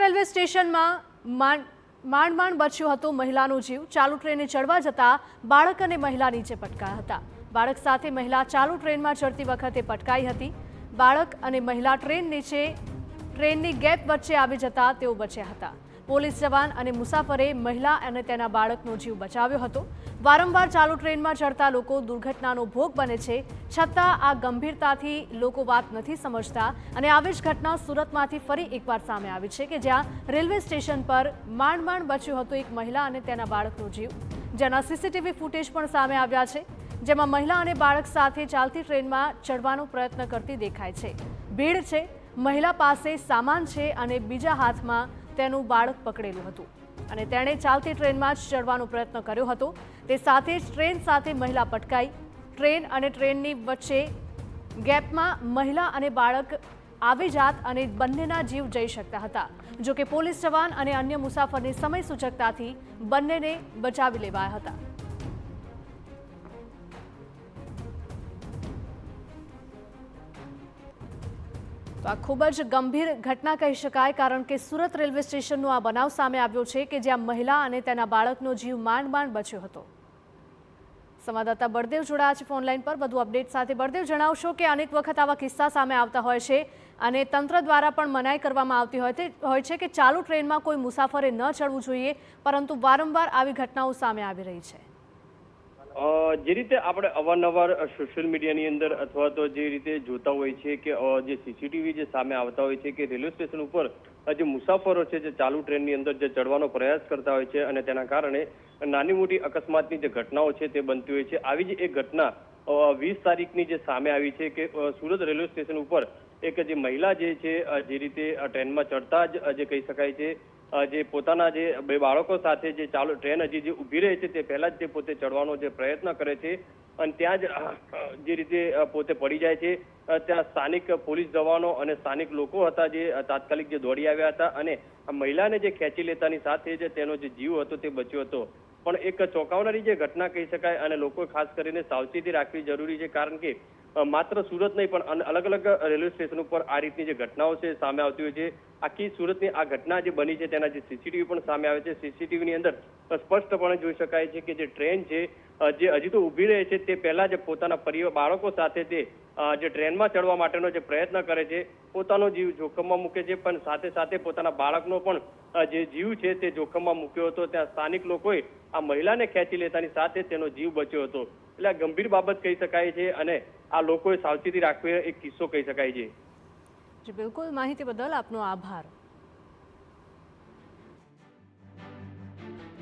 Railway સ્ટેશનમાં માંડ બચ્યું હતું મહિલાનો જીવ। ચાલુ ટ્રેને ચડવા જતા બાળક અને મહિલા નીચે પટકાયા હતા। બાળક સાથે મહિલા ચાલુ ટ્રેનમાં ચડતી વખતે પટકાઈ હતી। બાળક અને મહિલા ટ્રેનની ગેપ વચ્ચે આવી જતા તેઓ બચ્યા હતા। પોલીસ જવાન અને મુસાફરે મહિલા અને તેના બાળકનો જીવ બચાવ્યો હતો। વારંવાર ચાલુ ટ્રેનમાં ચડતા લોકો દુર્ઘટનાનો ભોગ બને છે, છતાં આ ગંભીરતાથી લોકો વાત નથી સમજતા। અને આવી જ ઘટના સુરતમાંથી ફરી એકવાર સામે આવી છે કે જ્યાં રેલવે સ્ટેશન પર માંડ બચ્યું હતું એક મહિલા અને તેના બાળકનો જીવ, જેના સીસીટીવી ફૂટેજ પણ સામે આવ્યા છે, જેમાં મહિલા અને બાળક સાથે ચાલતી ટ્રેનમાં ચડવાનો પ્રયત્ન કરતી દેખાય છે। ભીડ છે, મહિલા પાસે સામાન છે અને બીજા હાથમાં તેનું બાળક પકડેલું હતું અને તેણે ચાલતી ટ્રેનમાં જ ચડવાનો પ્રયત્ન કર્યો હતો। તે સાથે જ ટ્રેન સાથે મહિલા પટકાઈ। ટ્રેન અને ટ્રેનની વચ્ચે ગેપમાં મહિલા અને બાળક આવી જાત અને બંનેના જીવ જઈ શકતા હતા। જો કે પોલીસ જવાન અને અન્ય મુસાફરની સમય સૂચકતાથી બંનેને બચાવી લેવાયા હતા। તો આ ખૂબ જ ગંભીર ઘટના કહી શકાય, કારણ કે સુરત રેલવે સ્ટેશનનો આ બનાવ સામે આવ્યો છે કે જ્યાં મહિલા અને તેના બાળકનો જીવ માંડ બચ્યો હતો। સંવાદદાતા બળદેવ જોડાયા છે ફોનલાઈન પર વધુ અપડેટ સાથે। બળદેવ, જણાવશો કે અનેક વખત આવા કિસ્સા સામે આવતા હોય છે અને તંત્ર દ્વારા પણ મનાઈ કરવામાં આવતી હોય છે કે ચાલુ ટ્રેનમાં કોઈ મુસાફરે ન ચડવું જોઈએ, પરંતુ વારંવાર આવી ઘટનાઓ સામે આવી રહી છે। જે રીતે આપણે અવારનવાર સોશિયલ મીડિયાની અંદર અથવા તો જે રીતે જોતા હોય છે કે જે સીસીટીવી જે સામે આવતા હોય છે કે રેલવે સ્ટેશન ઉપર જે મુસાફરો છે જે ચાલુ ટ્રેનની અંદર જે ચડવાનો પ્રયાસ કરતા હોય છે અને તેના કારણે નાની મોટી અકસ્માતની જે ઘટનાઓ છે તે બનતી હોય છે। આવી જ એક ઘટના 20 તારીખની જે સામે આવી છે કે સુરત રેલવે સ્ટેશન ઉપર એક જે મહિલા જે છે જે રીતે ટ્રેનમાં ચડતા જ જે કહી શકાય છે જે પોતાના જે બે બાળકો સાથે જે ચાલુ ટ્રેન હજી જે ઊભી રહે છે તે પહેલા જ તે પોતે ચડવાનો જે પ્રયત્ન કરે છે અને ત્યાં જ જે રીતે પોતે પડી જાય છે। ત્યાં સ્થાનિક પોલીસ જવાનો અને સ્થાનિક લોકો હતા જે તાત્કાલિક જે દોડી આવ્યા હતા અને આ મહિલાને જે ખેંચી લેતાની સાથે જ તેનો જે જીવ હતો તે બચ્યો હતો। પણ એક ચોંકાવનારી જે ઘટના કહી શકાય અને લોકો ખાસ કરીને સાવચેતી રાખવી જરૂરી છે, કારણ કે માત્ર સુરત નહીં પણ અલગ અલગ રેલવે સ્ટેશન ઉપર આ રીતની જે ઘટનાઓ છે સામે આવતી હોય છે। આખી સુરતની આ ઘટના જે બની છે તેના જે સીસીટીવી પણ સામે આવે છે। સીસીટીવીની અંદર સ્પષ્ટપણે જોઈ શકાય છે કે જે ટ્રેન છે જે હજી તો ઊભી રહે છે તે પહેલા જ પોતાના પરિવાર બાળકો સાથે તે જે ટ્રેનમાં ચડવા માટેનો જે પ્રયત્ન કરે છે, પોતાનો જીવ જોખમમાં મૂકે છે, પણ સાથે સાથે પોતાના બાળકનો પણ જે જીવ છે તે જોખમમાં મૂક્યો હતો। ત્યાં સ્થાનિક લોકોએ આ મહિલાને ખેંચી લેતાની સાથે તેનો જીવ બચ્યો હતો। એટલે આ ગંભીર બાબત કહી શકાય છે અને આ લોકોએ સાવચેતી રાખવી એક કિસ્સો કહી શકાય છે। જી બિલકુલ, માહિતી બદલ આપનો આભાર।